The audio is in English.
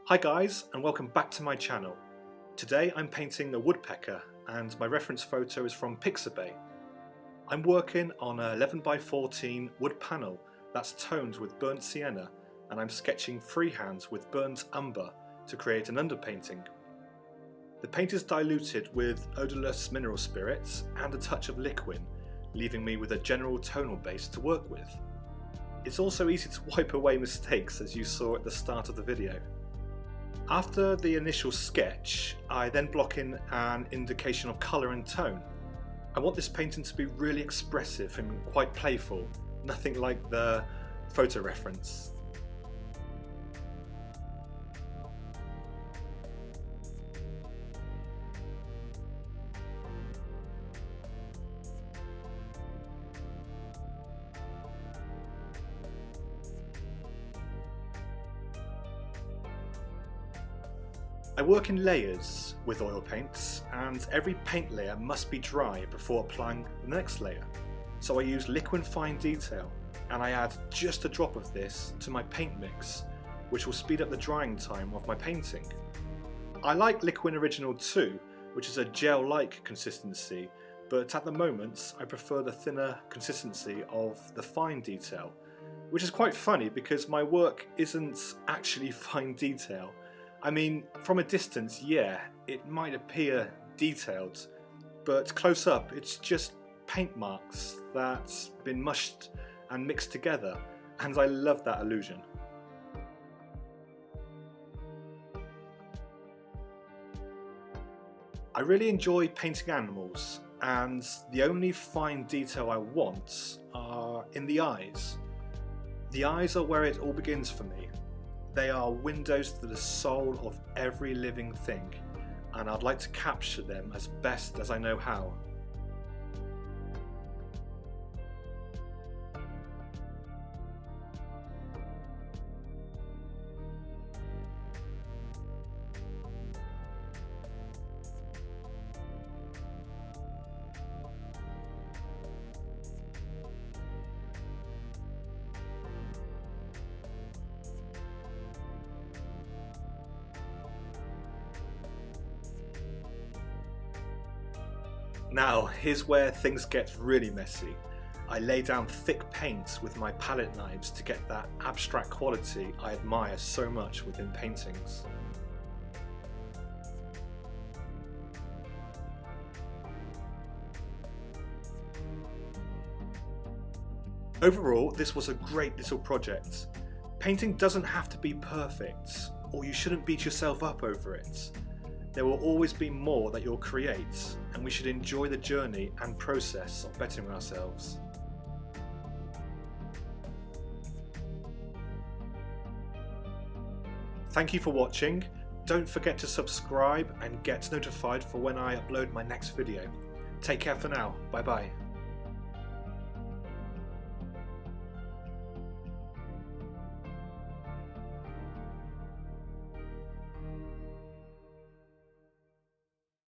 Hi guys, and welcome back to my channel. Today I'm painting a woodpecker and my reference photo is from Pixabay. I'm working on an 11x14 wood panel that's toned with burnt sienna, and I'm sketching freehand with burnt umber to create an underpainting. The paint is diluted with odorless mineral spirits and a touch of liquid, leaving me with a general tonal base to work with. It's also easy to wipe away mistakes, as you saw at the start of the video. After the initial sketch, I then block in an indication of colour and tone. I want this painting to be really expressive and quite playful, nothing like the photo reference. I work in layers with oil paints, and every paint layer must be dry before applying the next layer. So I use liquid fine detail, and I add just a drop of this to my paint mix, which will speed up the drying time of my painting. I like Liquid Original too, which is a gel-like consistency, but at the moment I prefer the thinner consistency of the fine detail, which is quite funny because my work isn't actually fine detail. I mean, from a distance, yeah, it might appear detailed, but close up it's just paint marks that's been mushed and mixed together, and I love that illusion. I really enjoy painting animals, and the only fine detail I want are in the eyes. The eyes are where it all begins for me. They are windows to the soul of every living thing, and I'd like to capture them as best as I know how. Now, here's where things get really messy. I lay down thick paints with my palette knives to get that abstract quality I admire so much within paintings. Overall, this was a great little project. Painting doesn't have to be perfect, or you shouldn't beat yourself up over it. There will always be more that you'll create, and we should enjoy the journey and process of bettering ourselves. Thank you for watching. Don't forget to subscribe and get notified for when I upload my next video. Take care for now. Bye bye.